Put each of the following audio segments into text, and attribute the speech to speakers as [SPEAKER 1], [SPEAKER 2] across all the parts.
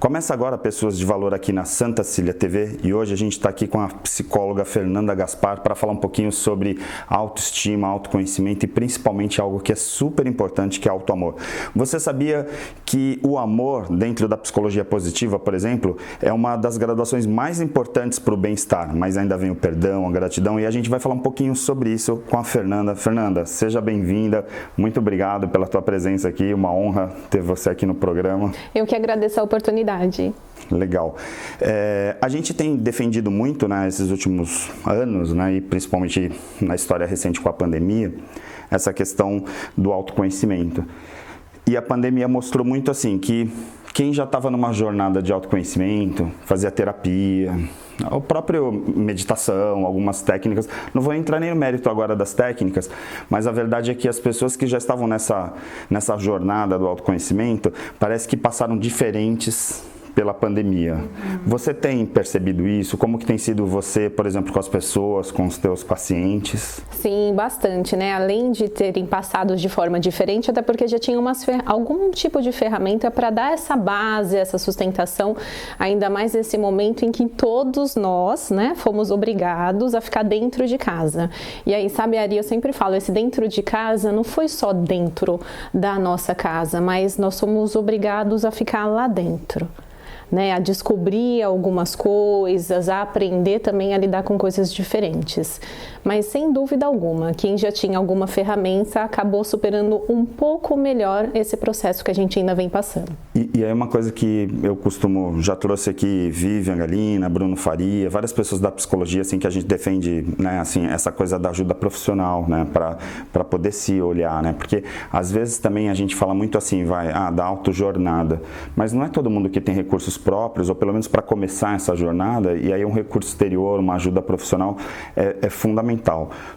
[SPEAKER 1] Começa agora Pessoas de Valor aqui na Santa Cecília TV e hoje a gente está aqui com a psicóloga Fernanda Gaspar para falar um pouquinho sobre autoestima, autoconhecimento e principalmente algo que é super importante, que é autoamor. Você sabia que o amor dentro da psicologia positiva, por exemplo, é uma das graduações mais importantes para o bem-estar, mas ainda vem o perdão, a gratidão e a gente vai falar um pouquinho sobre isso com a Fernanda. Fernanda, seja bem-vinda, muito obrigado pela tua presença aqui, uma honra ter você aqui no programa.
[SPEAKER 2] Eu que agradeço a oportunidade.
[SPEAKER 1] Legal. A gente tem defendido muito, né, esses últimos anos, né, e principalmente na história recente com a pandemia, essa questão do autoconhecimento. E a pandemia mostrou muito assim que quem já estava numa jornada de autoconhecimento, fazia terapia, a própria meditação, algumas técnicas, não vou entrar nem no mérito agora das técnicas, mas a verdade é que as pessoas que já estavam nessa jornada do autoconhecimento, parece que passaram diferentes pela pandemia. Você tem percebido isso? Como que tem sido você, por exemplo, com as pessoas, com os teus pacientes?
[SPEAKER 2] Sim, bastante, né? Além de terem passado de forma diferente, até porque já tinha algum tipo de ferramenta para dar essa base, essa sustentação, ainda mais nesse momento em que todos nós, né, fomos obrigados a ficar dentro de casa. E aí, sabe, Ari, eu sempre falo, esse dentro de casa não foi só dentro da nossa casa, mas nós somos obrigados a ficar lá dentro. Né, a descobrir algumas coisas, a aprender também a lidar com coisas diferentes. Mas sem dúvida alguma, quem já tinha alguma ferramenta acabou superando um pouco melhor esse processo que a gente ainda vem passando.
[SPEAKER 1] E aí uma coisa que eu costumo, já trouxe aqui Vivian Galina, Bruno Faria, várias pessoas da psicologia assim, que a gente defende, né, assim, essa coisa da ajuda profissional, né, para poder se olhar, né, porque às vezes também a gente fala muito assim, da autojornada, mas não é todo mundo que tem recursos próprios, ou pelo menos para começar essa jornada, e aí um recurso exterior, uma ajuda profissional é fundamental.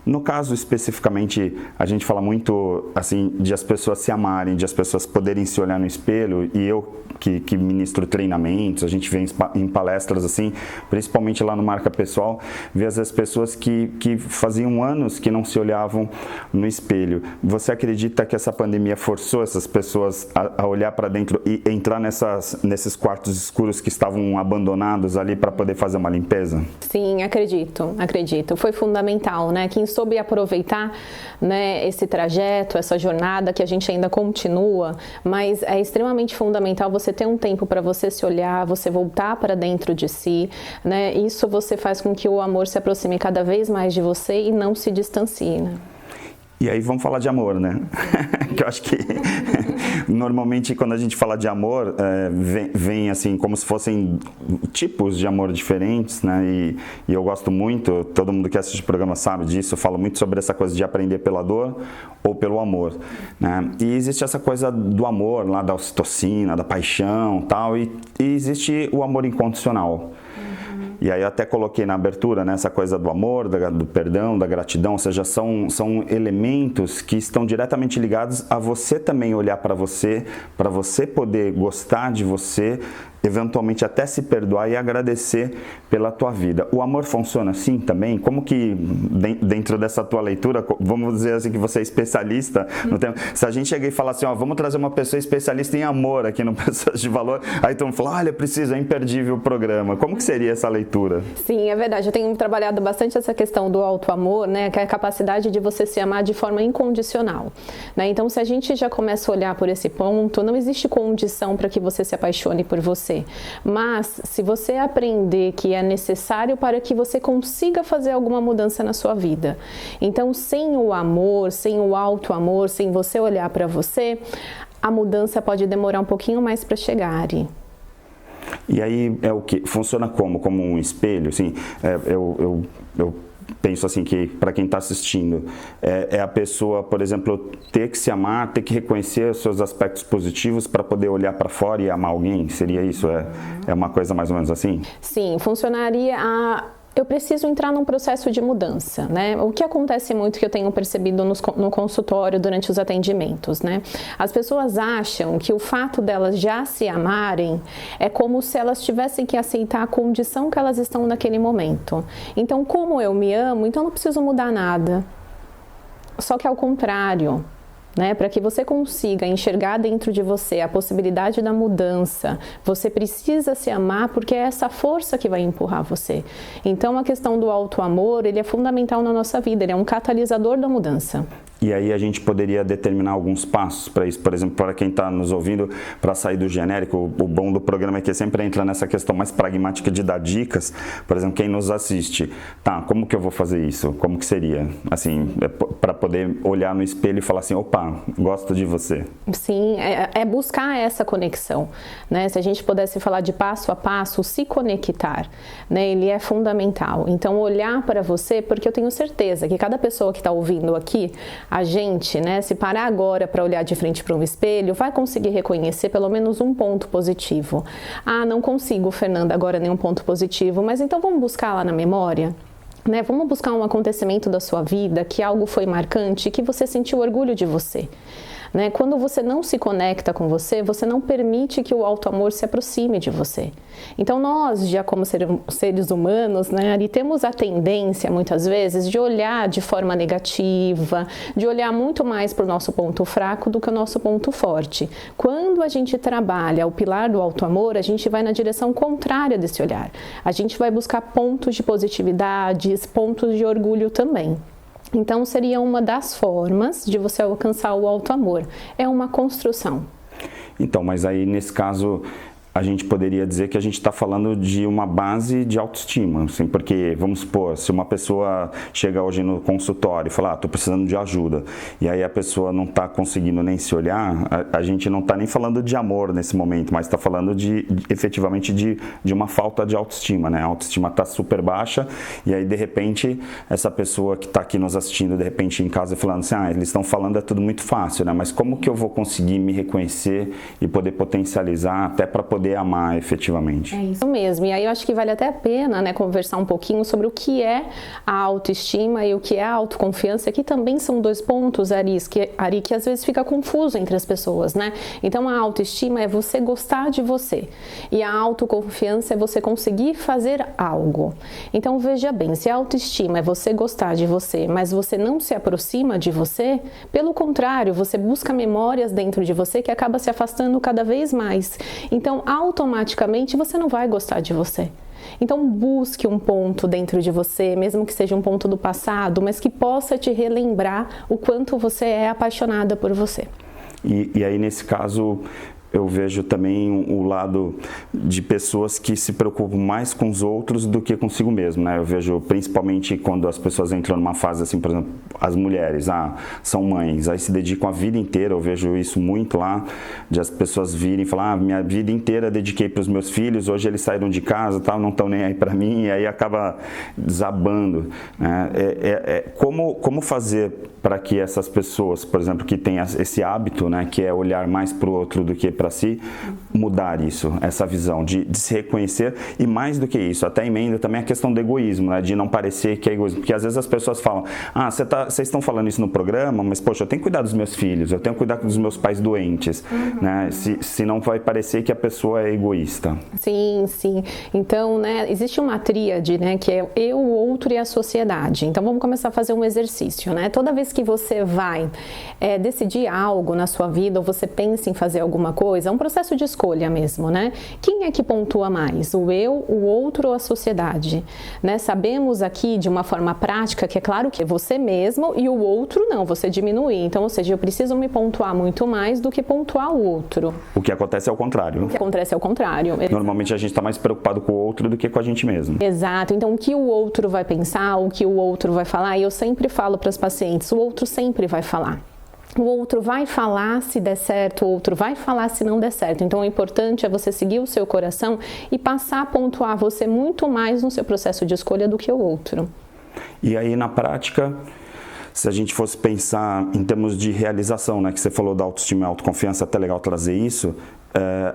[SPEAKER 1] No caso especificamente, a gente fala muito assim de as pessoas se amarem, de as pessoas poderem se olhar no espelho, e eu que ministro treinamentos, a gente vê em palestras assim, principalmente lá no Marca Pessoal, vê às vezes pessoas que faziam anos que não se olhavam no espelho. Você acredita que essa pandemia forçou essas pessoas a olhar para dentro e entrar nesses quartos escuros que estavam abandonados ali para poder fazer uma limpeza?
[SPEAKER 2] Sim, acredito. Foi fundamental, né? Quem soube aproveitar, né, esse trajeto, essa jornada que a gente ainda continua, mas é extremamente fundamental você ter um tempo para você se olhar, você voltar para dentro de si, né? Isso você faz com que o amor se aproxime cada vez mais de você e não se distancie, né?
[SPEAKER 1] E aí vamos falar de amor, né? Que eu acho que normalmente quando a gente fala de amor, vem assim como se fossem tipos de amor diferentes, né? E eu gosto muito, todo mundo que assiste o programa sabe disso, eu falo muito sobre essa coisa de aprender pela dor ou pelo amor, né? E existe essa coisa do amor, lá da ocitocina, da paixão, tal, e existe o amor incondicional. E aí eu até coloquei na abertura, né, essa coisa do amor, do perdão, da gratidão, ou seja, são elementos que estão diretamente ligados a você também olhar para você poder gostar de você, eventualmente até se perdoar e agradecer pela tua vida. O amor funciona assim também? Como que dentro dessa tua leitura, vamos dizer assim que você é especialista no tema, se a gente chegar e falar assim, ó, vamos trazer uma pessoa especialista em amor aqui no Pessoas de Valor, aí todo mundo fala, olha, é imperdível o programa. Como que seria essa leitura?
[SPEAKER 2] Sim, é verdade. Eu tenho trabalhado bastante essa questão do auto-amor, né, que é a capacidade de você se amar de forma incondicional, né? Então, se a gente já começa a olhar por esse ponto, não existe condição para que você se apaixone por você. Mas, se você aprender que é necessário para que você consiga fazer alguma mudança na sua vida. Então, sem o amor, sem o auto-amor, sem você olhar para você, a mudança pode demorar um pouquinho mais para chegar.
[SPEAKER 1] E aí é o que? Funciona como? Como um espelho? Assim, eu penso assim que para quem está assistindo é a pessoa, por exemplo, ter que se amar, ter que reconhecer os seus aspectos positivos para poder olhar para fora e amar alguém? Seria isso? É uma coisa mais ou menos assim?
[SPEAKER 2] Sim, funcionaria eu preciso entrar num processo de mudança, né? O que acontece muito que eu tenho percebido no consultório durante os atendimentos, né? As pessoas acham que o fato delas já se amarem é como se elas tivessem que aceitar a condição que elas estão naquele momento. Então, como eu me amo, então eu não preciso mudar nada. Só que ao contrário, né? Para que você consiga enxergar dentro de você a possibilidade da mudança, você precisa se amar, porque é essa força que vai empurrar você. Então a questão do autoamor, ele é fundamental na nossa vida, ele é um catalisador da mudança.
[SPEAKER 1] E aí a gente poderia determinar alguns passos para isso, por exemplo, para quem está nos ouvindo, para sair do genérico, o bom do programa é que sempre entra nessa questão mais pragmática de dar dicas. Por exemplo, quem nos assiste, tá, como que eu vou fazer isso? Como que seria? Assim, para poder olhar no espelho e falar assim, opa, gosto de você.
[SPEAKER 2] Sim, é buscar essa conexão, né? Se a gente pudesse falar de passo a passo, se conectar, né? Ele é fundamental. Então, olhar para você, porque eu tenho certeza que cada pessoa que está ouvindo aqui, a gente, né, se parar agora para olhar de frente para um espelho, vai conseguir reconhecer pelo menos um ponto positivo. Ah, não consigo, Fernanda, agora nenhum ponto positivo, mas então vamos buscar lá na memória? Né? Vamos buscar um acontecimento da sua vida, que algo foi marcante, que você sentiu orgulho de você. Né? Quando você não se conecta com você, você não permite que o autoamor se aproxime de você. Então nós, já como seres humanos, né, ali temos a tendência, muitas vezes, de olhar de forma negativa, de olhar muito mais para o nosso ponto fraco do que o nosso ponto forte. Quando a gente trabalha o pilar do autoamor, a gente vai na direção contrária desse olhar. A gente vai buscar pontos de positividade, pontos de orgulho também. Então, seria uma das formas de você alcançar o autoamor. É uma construção.
[SPEAKER 1] Então, mas aí nesse caso, a gente poderia dizer que a gente está falando de uma base de autoestima, assim, porque, vamos supor, se uma pessoa chega hoje no consultório e fala, estou precisando de ajuda, e aí a pessoa não está conseguindo nem se olhar, a gente não está nem falando de amor nesse momento, mas está falando efetivamente de uma falta de autoestima, né? A autoestima está super baixa, e aí de repente, essa pessoa que está aqui nos assistindo, de repente em casa, falando assim, eles estão falando é tudo muito fácil, né? Mas como que eu vou conseguir me reconhecer e poder potencializar até para poder amar efetivamente?
[SPEAKER 2] É isso mesmo. E aí eu acho que vale até a pena, né, conversar um pouquinho sobre o que é a autoestima e o que é a autoconfiança, que também são dois pontos, Ari, que às vezes fica confuso entre as pessoas, né? Então a autoestima é você gostar de você e a autoconfiança é você conseguir fazer algo. Então veja bem, se a autoestima é você gostar de você, mas você não se aproxima de você, pelo contrário, você busca memórias dentro de você que acaba se afastando cada vez mais. Então automaticamente você não vai gostar de você. Então busque um ponto dentro de você, mesmo que seja um ponto do passado, mas que possa te relembrar o quanto você é apaixonada por você.
[SPEAKER 1] E aí nesse caso eu vejo também o lado de pessoas que se preocupam mais com os outros do que consigo mesmo, né? Eu vejo principalmente quando as pessoas entram numa fase assim, por exemplo, as mulheres, são mães, aí se dedicam a vida inteira, eu vejo isso muito lá, de as pessoas virem e falar, minha vida inteira dediquei para os meus filhos, hoje eles saíram de casa, tal, não estão nem aí para mim, e aí acaba desabando, né? Como fazer para que essas pessoas, por exemplo, que têm esse hábito, né, que é olhar mais para o outro do que para si, mudar isso, essa visão de se reconhecer, e mais do que isso, até emenda também a questão do egoísmo, né, de não parecer que é egoísmo, porque às vezes as pessoas falam, vocês estão falando isso no programa, mas poxa, eu tenho que cuidar dos meus filhos, eu tenho que cuidar dos meus pais doentes, né, se não vai parecer que a pessoa é egoísta.
[SPEAKER 2] Sim, sim. Então, né, existe uma tríade, né, que é eu, o outro e a sociedade. Então, vamos começar a fazer um exercício, né, toda vez que você vai decidir algo na sua vida, ou você pensa em fazer alguma coisa, é um processo de escolha mesmo, né? Quem é que pontua mais? O eu, o outro ou a sociedade? Né? Sabemos aqui de uma forma prática que é claro que é você mesmo e o outro não, você diminui. Então, ou seja, eu preciso me pontuar muito mais do que pontuar o outro.
[SPEAKER 1] O que acontece é o contrário.
[SPEAKER 2] O que acontece é o contrário.
[SPEAKER 1] Normalmente a gente está mais preocupado com o outro do que com a gente mesmo.
[SPEAKER 2] Exato. Então, o que o outro vai pensar, o que o outro vai falar, e eu sempre falo para as pacientes, o outro sempre vai falar. O outro vai falar se der certo, o outro vai falar se não der certo. Então, o importante é você seguir o seu coração e passar a pontuar você muito mais no seu processo de escolha do que o outro.
[SPEAKER 1] E aí, na prática, se a gente fosse pensar em termos de realização, né, que você falou da autoestima e autoconfiança, até legal trazer isso,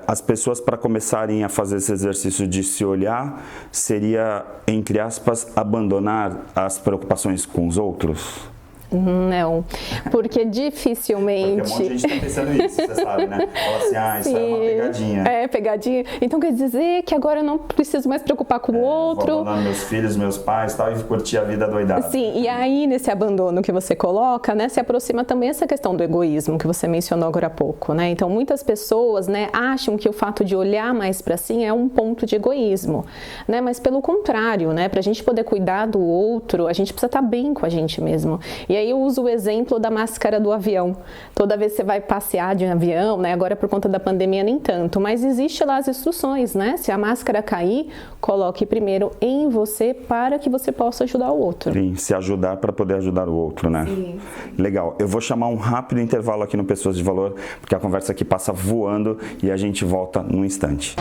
[SPEAKER 1] as pessoas, para começarem a fazer esse exercício de se olhar, seria, entre aspas, abandonar as preocupações com os outros?
[SPEAKER 2] Não, porque dificilmente...
[SPEAKER 1] Porque um monte de gente tá pensando nisso, você sabe, né? Fala assim, isso é uma pegadinha.
[SPEAKER 2] É, pegadinha. Então quer dizer que agora eu não preciso mais preocupar com o outro.
[SPEAKER 1] Vou abandonar meus filhos, meus pais e tal, e curtir a vida doidada.
[SPEAKER 2] Sim, e aí nesse abandono que você coloca, né, se aproxima também essa questão do egoísmo que você mencionou agora há pouco, né? Então muitas pessoas, né, acham que o fato de olhar mais para si é um ponto de egoísmo, né? Mas pelo contrário, né, pra gente poder cuidar do outro, a gente precisa estar bem com a gente mesmo. E aí eu uso o exemplo da máscara do avião. Toda vez que você vai passear de avião, né, agora por conta da pandemia nem tanto, mas existe lá as instruções, né? Se a máscara cair, coloque primeiro em você para que você possa ajudar o outro.
[SPEAKER 1] Sim, se ajudar para poder ajudar o outro, né?
[SPEAKER 2] Sim.
[SPEAKER 1] Legal. Eu vou chamar um rápido intervalo aqui no Pessoas de Valor, porque a conversa aqui passa voando e a gente volta num instante.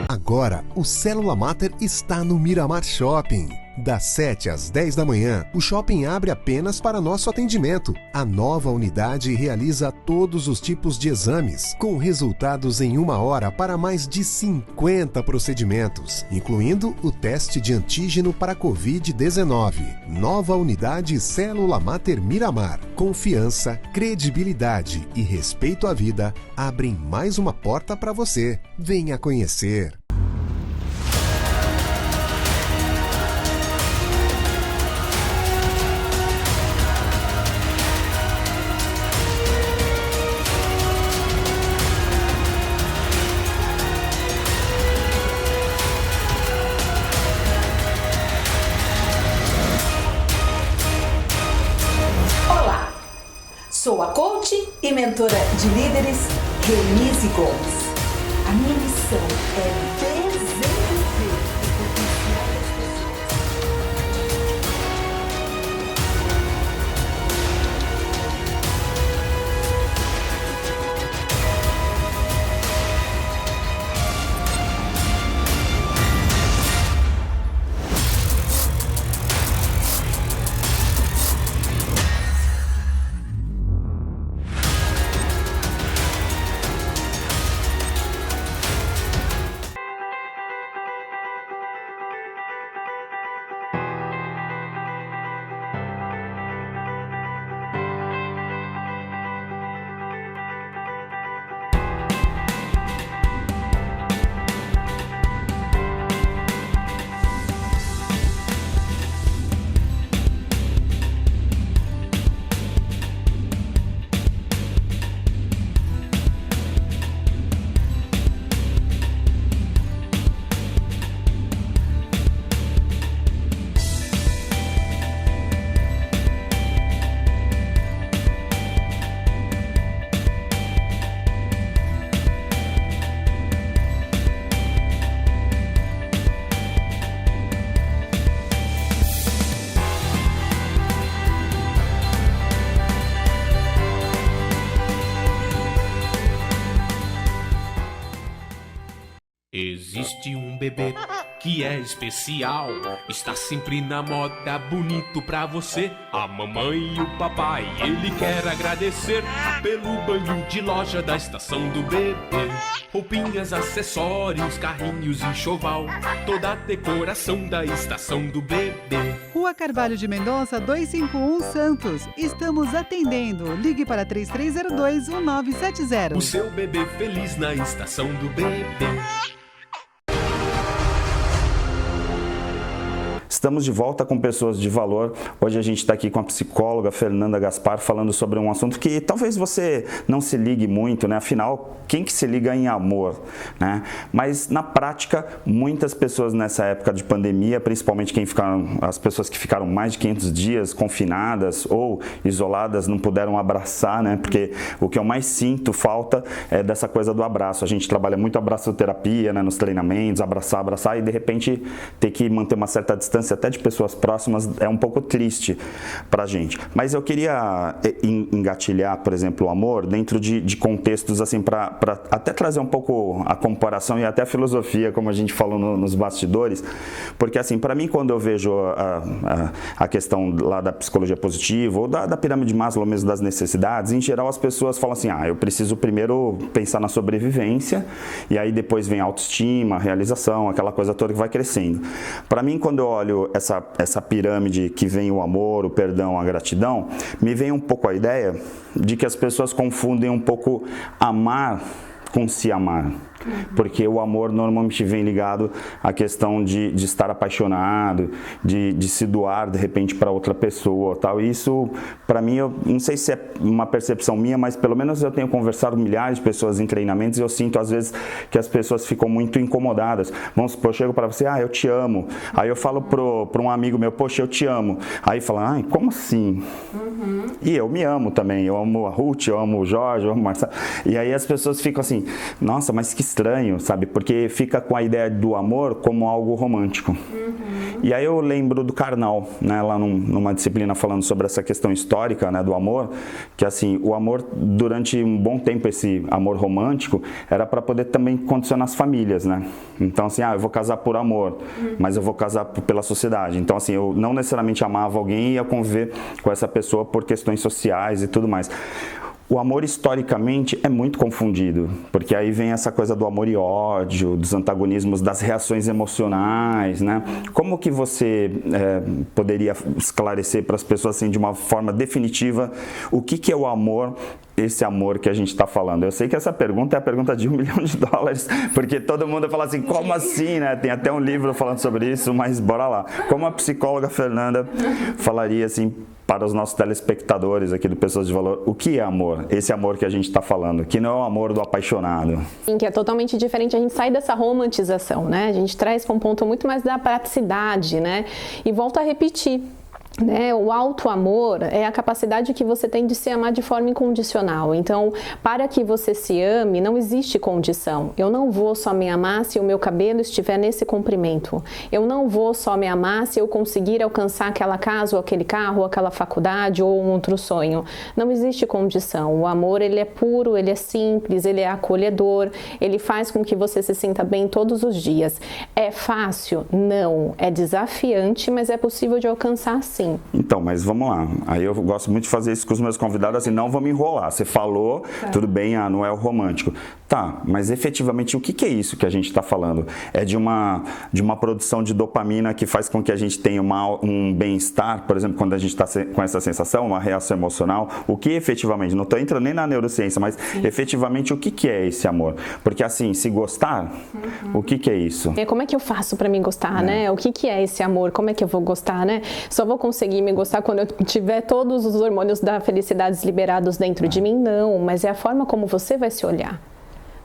[SPEAKER 3] Agora, o Célula Mater está no Miramar Shopping. Das 7 às 10 da manhã, o shopping abre apenas para nosso atendimento. A nova unidade realiza todos os tipos de exames, com resultados em 1 hora para mais de 50 procedimentos, incluindo o teste de antígeno para Covid-19. Nova unidade Célula Mater Miramar. Confiança, credibilidade e respeito à vida abrem mais uma porta para você. Venha conhecer.
[SPEAKER 4] Sou a coach e mentora de líderes, Renise Gomes. A minha missão é desenvolver o potencial das pessoas.
[SPEAKER 5] Existe um bebê que é especial, está sempre na moda, bonito pra você. A mamãe e o papai, ele quer agradecer pelo banho de loja da estação do bebê. Roupinhas, acessórios, carrinhos, enxoval, toda a decoração da estação do bebê.
[SPEAKER 6] Rua Carvalho de Mendonça, 251 Santos. Estamos atendendo. Ligue para 3302-1970.
[SPEAKER 5] O seu bebê feliz na estação do bebê.
[SPEAKER 1] Estamos de volta com Pessoas de Valor. Hoje a gente está aqui com a psicóloga Fernanda Gaspar falando sobre um assunto que talvez você não se ligue muito, né? Afinal, quem que se liga em amor, né? Mas na prática, muitas pessoas nessa época de pandemia, principalmente as pessoas que ficaram mais de 500 dias confinadas ou isoladas, não puderam abraçar, né? Porque o que eu mais sinto falta é dessa coisa do abraço. A gente trabalha muito abraçoterapia, né? Nos treinamentos, abraçar e de repente ter que manter uma certa distância até de pessoas próximas, é um pouco triste pra gente. Mas eu queria engatilhar, por exemplo, o amor dentro de contextos assim, para até trazer um pouco a comparação e até a filosofia, como a gente falou nos bastidores, porque assim, para mim, quando eu vejo a questão lá da psicologia positiva ou da pirâmide de Maslow mesmo, das necessidades, em geral as pessoas falam assim, eu preciso primeiro pensar na sobrevivência e aí depois vem a autoestima, a realização, aquela coisa toda que vai crescendo. Para mim, quando eu olho essa pirâmide que vem o amor, o perdão, a gratidão, me vem um pouco a ideia de que as pessoas confundem um pouco amar com se amar. Porque o amor normalmente vem ligado à questão de estar apaixonado, de se doar de repente para outra pessoa, tal. E isso, para mim, eu não sei se é uma percepção minha, mas pelo menos eu tenho conversado com milhares de pessoas em treinamentos e eu sinto às vezes que as pessoas ficam muito incomodadas. Vamos supor, eu chego para você, eu te amo. Aí eu falo para um amigo meu, poxa, eu te amo. Aí fala, como assim? E eu me amo também. Eu amo a Ruth, eu amo o Jorge, eu amo o Marcelo. E aí as pessoas ficam assim, nossa, mas que estranho, sabe? Porque fica com a ideia do amor como algo romântico. E aí eu lembro do Karnal, né, lá numa disciplina falando sobre essa questão histórica, né, do amor, que assim, o amor durante um bom tempo, esse amor romântico, era para poder também condicionar as famílias, né? Então assim, eu vou casar por amor, mas eu vou casar pela sociedade. Então assim, eu não necessariamente amava alguém e ia conviver com essa pessoa por questões sociais e tudo mais. O amor, historicamente, é muito confundido, porque aí vem essa coisa do amor e ódio, dos antagonismos, das reações emocionais, né? Como que você poderia esclarecer para as pessoas, assim, de uma forma definitiva, o que é o amor, esse amor que a gente está falando? Eu sei que essa pergunta é a pergunta de $1 milhão, porque todo mundo fala assim, como assim, né? Tem até um livro falando sobre isso, mas bora lá. Como a psicóloga Fernanda falaria, assim, para os nossos telespectadores aqui do Pessoas de Valor, o que é amor? Esse amor que a gente está falando, que não é o amor do apaixonado.
[SPEAKER 2] Sim, que é totalmente diferente, a gente sai dessa romantização, né? A gente traz para um ponto muito mais da praticidade, né? E volta a repetir. Né? O auto-amor é a capacidade que você tem de se amar de forma incondicional. Então, para que você se ame, não existe condição. Eu não vou só me amar se o meu cabelo estiver nesse comprimento. Eu não vou só me amar se eu conseguir alcançar aquela casa, ou aquele carro, ou aquela faculdade, ou um outro sonho. Não existe condição. O amor, ele é puro, ele é simples, ele é acolhedor, ele faz com que você se sinta bem todos os dias. É fácil? Não. É desafiante, mas é possível de alcançar sim.
[SPEAKER 1] Então, mas vamos lá. Aí eu gosto muito de fazer isso com os meus convidados, assim, não vou me enrolar. Você falou, tudo bem, não é o romântico. Tá, mas efetivamente o que é isso que a gente está falando? É de uma produção de dopamina que faz com que a gente tenha um bem-estar, por exemplo, quando a gente está com essa sensação, uma reação emocional. O que efetivamente, não estou entrando nem na neurociência, mas efetivamente o que é esse amor? Porque assim, se gostar, o que é isso?
[SPEAKER 2] Como é que eu faço para me gostar, né? O que é esse amor? Como é que eu vou gostar, né? Só vou conseguir me gostar quando eu tiver todos os hormônios da felicidade liberados dentro de mim? Não, mas é a forma como você vai se olhar.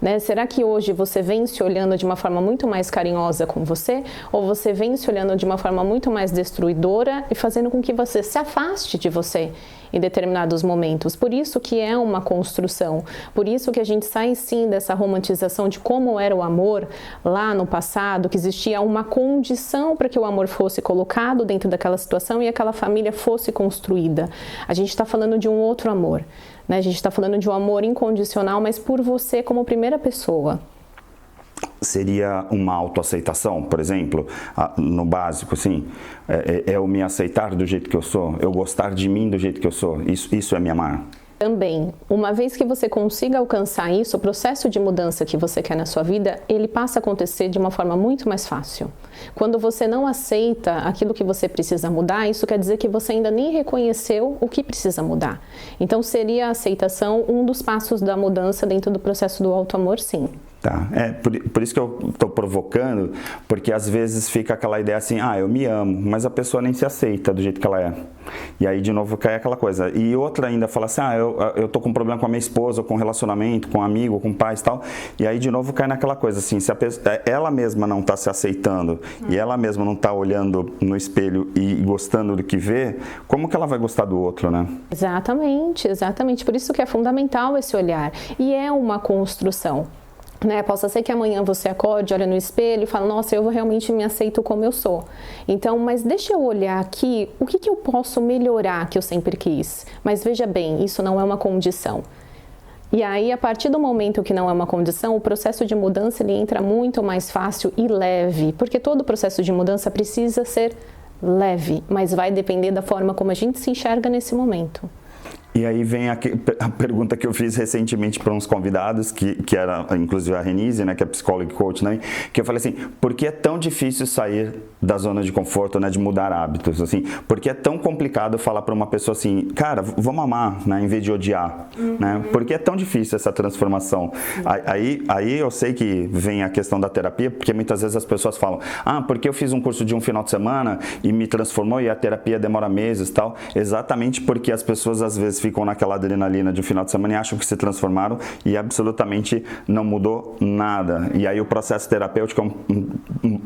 [SPEAKER 2] Né? Será que hoje você vem se olhando de uma forma muito mais carinhosa com você? Ou você vem se olhando de uma forma muito mais destruidora e fazendo com que você se afaste de você em determinados momentos? Por isso que é uma construção. Por isso que a gente sai sim dessa romantização de como era o amor lá no passado, que existia uma condição para que o amor fosse colocado dentro daquela situação e aquela família fosse construída. A gente está falando de um outro amor. A gente está falando de um amor incondicional, mas por você como primeira pessoa.
[SPEAKER 1] Seria uma autoaceitação, por exemplo, no básico, assim, é eu me aceitar do jeito que eu sou, eu gostar de mim do jeito que eu sou, isso é me amar?
[SPEAKER 2] Também, uma vez que você consiga alcançar isso, o processo de mudança que você quer na sua vida, ele passa a acontecer de uma forma muito mais fácil. Quando você não aceita aquilo que você precisa mudar, isso quer dizer que você ainda nem reconheceu o que precisa mudar. Então, seria a aceitação um dos passos da mudança dentro do processo do auto-amor, sim.
[SPEAKER 1] Tá, por isso que eu estou provocando, porque às vezes fica aquela ideia assim, eu me amo, mas a pessoa nem se aceita do jeito que ela é. E aí de novo cai aquela coisa. E outra ainda fala assim, eu tô com um problema com a minha esposa, ou com relacionamento, com um amigo, com pais e tal. E aí de novo cai naquela coisa assim, se ela mesma não está se aceitando e ela mesma não está olhando no espelho e gostando do que vê, como que ela vai gostar do outro, né?
[SPEAKER 2] Exatamente, exatamente. Por isso que é fundamental esse olhar. E é uma construção. né? Possa ser que amanhã você acorde, olha no espelho e fala, nossa, eu realmente me aceito como eu sou. Então, mas deixa eu olhar aqui, o que eu posso melhorar que eu sempre quis? Mas veja bem, isso não é uma condição. E aí, a partir do momento que não é uma condição, o processo de mudança ele entra muito mais fácil e leve, porque todo processo de mudança precisa ser leve, mas vai depender da forma como a gente se enxerga nesse momento.
[SPEAKER 1] E aí vem a pergunta que eu fiz recentemente para uns convidados, que era inclusive a Renise, né, que é psicóloga e coach, né, que eu falei assim, por que é tão difícil sair da zona de conforto, né, de mudar hábitos, assim, porque é tão complicado falar para uma pessoa assim, cara, vamos amar, né, em vez de odiar, né, porque é tão difícil essa transformação. Aí eu sei que vem a questão da terapia, porque muitas vezes as pessoas falam, porque eu fiz um curso de um final de semana e me transformou e a terapia demora meses e tal, exatamente porque as pessoas às vezes ficam naquela adrenalina de um final de semana e acham que se transformaram e absolutamente não mudou nada. E aí o processo terapêutico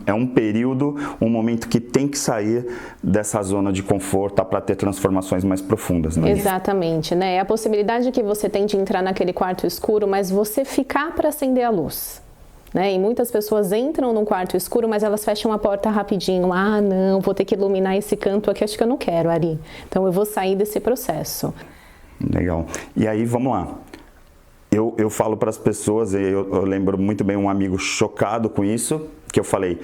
[SPEAKER 1] é um período, um momento que tem que sair dessa zona de conforto para ter transformações mais profundas. Né?
[SPEAKER 2] Exatamente, né? É a possibilidade que você tem de entrar naquele quarto escuro, mas você ficar para acender a luz. Né? E muitas pessoas entram num quarto escuro, mas elas fecham a porta rapidinho. Não, vou ter que iluminar esse canto aqui, acho que eu não quero, Ari. Então eu vou sair desse processo.
[SPEAKER 1] Legal. E aí, vamos lá. Eu falo para as pessoas, e eu lembro muito bem um amigo chocado com isso, que eu falei,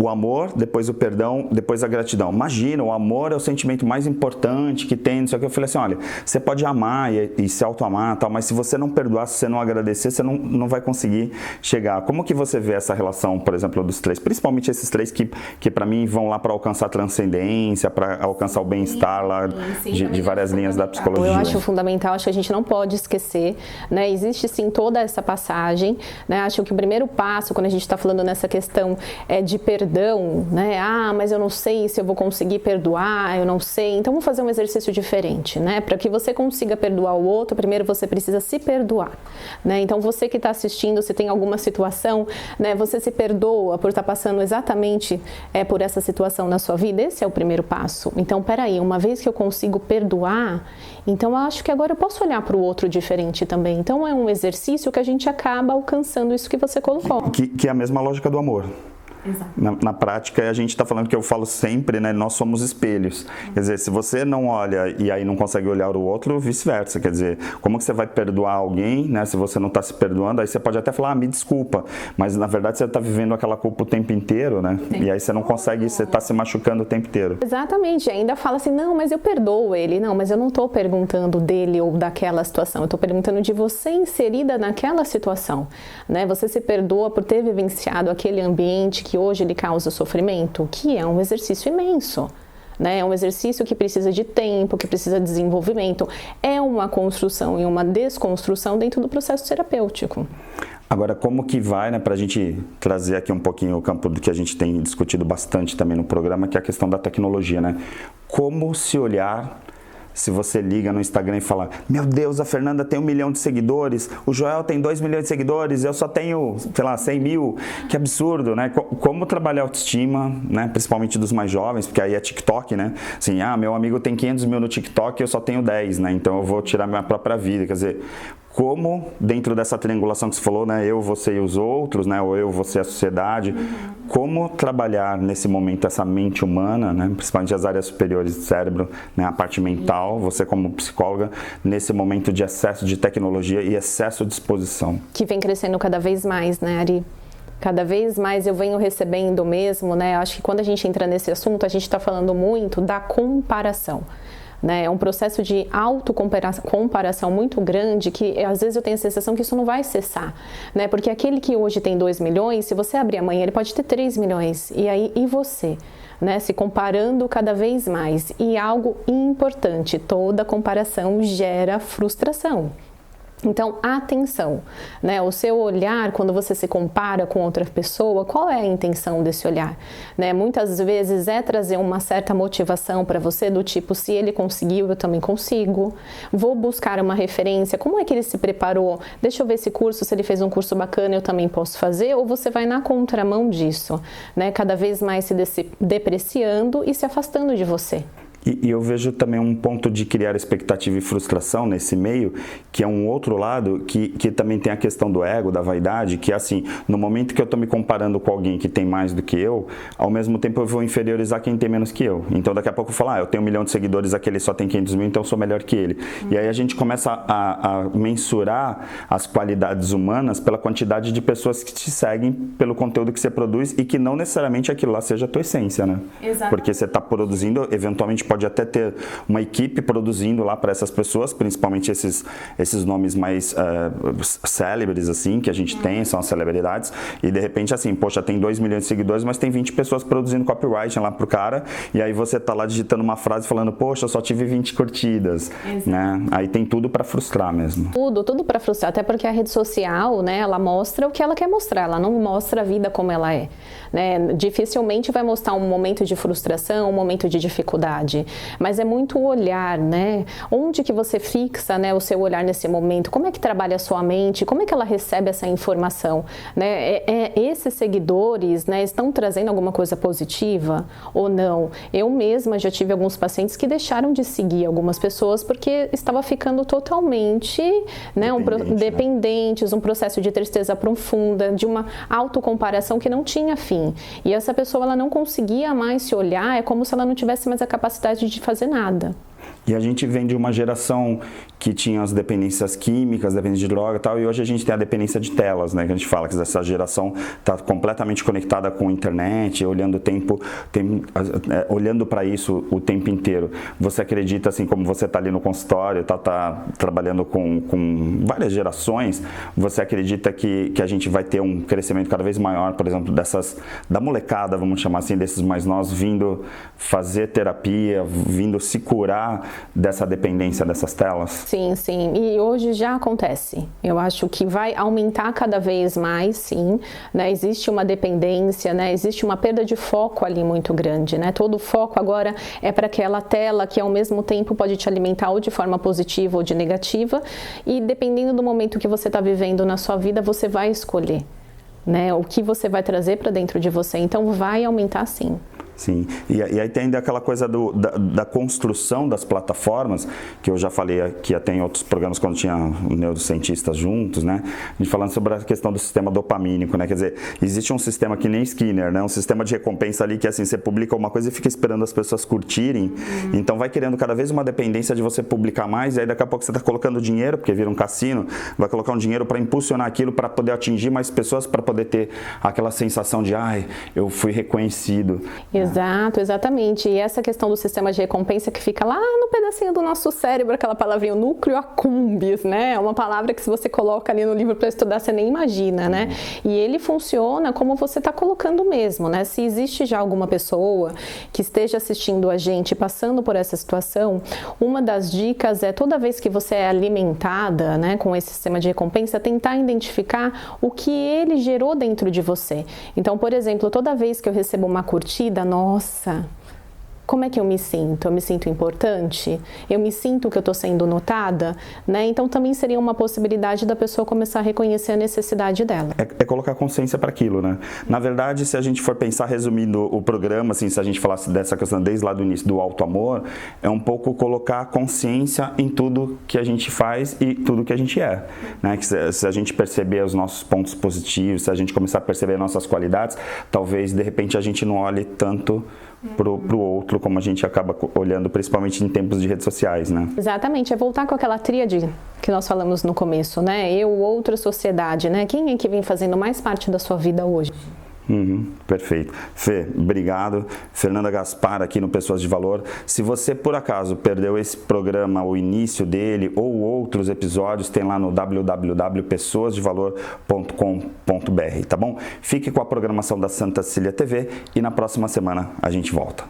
[SPEAKER 1] o amor, depois o perdão, depois a gratidão. Imagina, o amor é o sentimento mais importante que tem, não sei o que. Eu falei assim, olha, você pode amar e se auto-amar, tal, mas se você não perdoar, se você não agradecer, você não vai conseguir chegar. Como que você vê essa relação, por exemplo, dos três? Principalmente esses três que para mim vão lá para alcançar a transcendência, para alcançar o bem-estar lá de várias linhas da psicologia.
[SPEAKER 2] Eu acho fundamental, acho que a gente não pode esquecer, né? Existe sim toda essa passagem, né? Acho que o primeiro passo, quando a gente está falando nessa questão de perdão, né? Mas eu não sei se eu vou conseguir perdoar, eu não sei. Então, vamos fazer um exercício diferente, né? Para que você consiga perdoar o outro, primeiro você precisa se perdoar, né? Então, você que está assistindo, se tem alguma situação, né? Você se perdoa por estar passando exatamente por essa situação na sua vida? Esse é o primeiro passo. Então, peraí, uma vez que eu consigo perdoar, então eu acho que agora eu posso olhar para o outro diferente também. Então, é um exercício que a gente acaba alcançando isso que você colocou.
[SPEAKER 1] Que é a mesma lógica do amor. Na prática, a gente está falando que eu falo sempre, né? Nós somos espelhos. Quer dizer, se você não olha e aí não consegue olhar o outro, vice-versa. Quer dizer, como que você vai perdoar alguém, né? Se você não está se perdoando, aí você pode até falar, me desculpa. Mas, na verdade, você está vivendo aquela culpa o tempo inteiro, né? E aí você não consegue, você está se machucando o tempo inteiro.
[SPEAKER 2] Exatamente. Ainda fala assim, não, mas eu perdoo ele. Não, mas eu não estou perguntando dele ou daquela situação. Eu estou perguntando de você inserida naquela situação, né? Você se perdoa por ter vivenciado aquele ambiente que hoje ele causa sofrimento, que é um exercício imenso, né? É um exercício que precisa de tempo, que precisa de desenvolvimento, é uma construção e uma desconstrução dentro do processo terapêutico.
[SPEAKER 1] Agora, como que vai, né, para a gente trazer aqui um pouquinho o campo do que a gente tem discutido bastante também no programa, que é a questão da tecnologia, né? Como se olhar se você liga no Instagram e fala, meu Deus, a Fernanda tem 1 milhão de seguidores, o Joel tem 2 milhões de seguidores, eu só tenho, sei lá, 100 mil, que absurdo, né? Como trabalhar a autoestima, né? Principalmente dos mais jovens, porque aí é TikTok, né? Assim, meu amigo tem 500 mil no TikTok, eu só tenho 10, né? Então eu vou tirar minha própria vida, quer dizer, como dentro dessa triangulação que você falou, né? Eu, você e os outros, né? Ou eu, você e a sociedade, como trabalhar nesse momento essa mente humana, né? Principalmente as áreas superiores do cérebro, né? A parte mental, você como psicóloga, nesse momento de excesso de tecnologia e excesso de exposição.
[SPEAKER 2] Que vem crescendo cada vez mais, né, Ari? Cada vez mais eu venho recebendo mesmo, né? Acho que quando a gente entra nesse assunto, a gente está falando muito da comparação. Né? É um processo de autocomparação muito grande que às vezes eu tenho a sensação que isso não vai cessar, né? Porque aquele que hoje tem 2 milhões, se você abrir amanhã, ele pode ter 3 milhões. E aí, e você? Né? Se comparando cada vez mais. E algo importante, toda comparação gera frustração. Então, atenção, né? O seu olhar, quando você se compara com outra pessoa, qual é a intenção desse olhar? Né? Muitas vezes é trazer uma certa motivação para você, do tipo, se ele conseguiu, eu também consigo. Vou buscar uma referência, como é que ele se preparou? Deixa eu ver esse curso, se ele fez um curso bacana, eu também posso fazer. Ou você vai na contramão disso, né? Cada vez mais se depreciando e se afastando de você.
[SPEAKER 1] E eu vejo também um ponto de criar expectativa e frustração nesse meio, que é um outro lado, que também tem a questão do ego, da vaidade, que é assim, no momento que eu estou me comparando com alguém que tem mais do que eu, ao mesmo tempo eu vou inferiorizar quem tem menos que eu. Então daqui a pouco eu falo, eu tenho 1 milhão de seguidores, aquele só tem 500 mil, então eu sou melhor que ele. E aí a gente começa a mensurar as qualidades humanas pela quantidade de pessoas que te seguem, pelo conteúdo que você produz, e que não necessariamente aquilo lá seja a tua essência, né?
[SPEAKER 2] Exatamente.
[SPEAKER 1] Porque você está produzindo, eventualmente pode até ter uma equipe produzindo lá para essas pessoas, principalmente esses nomes mais célebres, assim, que a gente tem, são as celebridades, e de repente, assim, poxa, tem 2 milhões de seguidores, mas tem 20 pessoas produzindo copywriting lá pro cara, e aí você tá lá digitando uma frase falando, poxa, eu só tive 20 curtidas, né? Aí tem tudo para frustrar mesmo.
[SPEAKER 2] Tudo para frustrar, até porque a rede social, né, ela mostra o que ela quer mostrar, ela não mostra a vida como ela é, né? Dificilmente vai mostrar um momento de frustração, um momento de dificuldade, mas é muito o olhar, né? Onde que você fixa, né, o seu olhar nesse momento? Como é que trabalha a sua mente? Como é que ela recebe essa informação, né? Esses seguidores, né, estão trazendo alguma coisa positiva ou não? Eu mesma já tive alguns pacientes que deixaram de seguir algumas pessoas porque estava ficando totalmente, né, dependentes, um processo de tristeza profunda, de uma autocomparação que não tinha fim. E essa pessoa, ela não conseguia mais se olhar, é como se ela não tivesse mais a capacidade de fazer nada.
[SPEAKER 1] E a gente vem de uma geração que tinha as dependências químicas, dependência de droga e tal, e hoje a gente tem a dependência de telas, né? Que a gente fala que essa geração está completamente conectada com a internet, olhando para isso o tempo inteiro. Você acredita, assim, como você está ali no consultório, tá trabalhando com várias gerações, você acredita que a gente vai ter um crescimento cada vez maior, por exemplo, da molecada, vamos chamar assim, desses mais novos, vindo fazer terapia, vindo se curar dessa dependência dessas telas?
[SPEAKER 2] Sim, sim. E hoje já acontece. Eu acho que vai aumentar cada vez mais, sim. Né? Existe uma dependência, né? Existe uma perda de foco ali muito grande, né? Todo o foco agora é para aquela tela que ao mesmo tempo pode te alimentar ou de forma positiva ou de negativa. E dependendo do momento que você está vivendo na sua vida, você vai escolher, né? O que você vai trazer para dentro de você. Então vai aumentar, sim.
[SPEAKER 1] Sim, e aí tem ainda aquela coisa da construção das plataformas, que eu já falei aqui até em outros programas quando tinha neurocientistas juntos, né? A gente falando sobre a questão do sistema dopamínico, né? Quer dizer, existe um sistema que nem Skinner, né? Um sistema de recompensa ali que, assim, você publica uma coisa e fica esperando as pessoas curtirem, então vai criando cada vez uma dependência de você publicar mais, e aí daqui a pouco você está colocando dinheiro, porque vira um cassino, vai colocar um dinheiro para impulsionar aquilo, para poder atingir mais pessoas, para poder ter aquela sensação de, eu fui reconhecido.
[SPEAKER 2] Exato, exatamente. E essa questão do sistema de recompensa que fica lá no pedacinho do nosso cérebro, aquela palavrinha, o núcleo accumbens, né? É uma palavra que se você coloca ali no livro para estudar, você nem imagina, né? E ele funciona como você está colocando mesmo, né? Se existe já alguma pessoa que esteja assistindo a gente, passando por essa situação, uma das dicas é, toda vez que você é alimentada, né, com esse sistema de recompensa, tentar identificar o que ele gerou dentro de você. Então, por exemplo, toda vez que eu recebo uma curtida, nossa, como é que eu me sinto? Eu me sinto importante? Eu me sinto que eu estou sendo notada? Né? Então também seria uma possibilidade da pessoa começar a reconhecer a necessidade dela.
[SPEAKER 1] É colocar consciência para aquilo, né? Na verdade, se a gente for pensar, resumindo o programa, assim, se a gente falasse dessa questão desde lá do início do auto-amor, é um pouco colocar consciência em tudo que a gente faz e tudo que a gente é. Né? Que se a gente perceber os nossos pontos positivos, se a gente começar a perceber nossas qualidades, talvez de repente a gente não olhe tanto pro outro como a gente acaba olhando, principalmente em tempos de redes sociais, né?
[SPEAKER 2] Exatamente, é voltar com aquela tríade que nós falamos no começo, né? Eu, outro, sociedade, né? Quem é que vem fazendo mais parte da sua vida hoje?
[SPEAKER 1] Perfeito. Fê, obrigado. Fernanda Gaspar aqui no Pessoas de Valor. Se você por acaso perdeu esse programa, o início dele ou outros episódios, tem lá no www.pessoasdevalor.com.br, tá bom? Fique com a programação da Santa Cecília TV e na próxima semana a gente volta.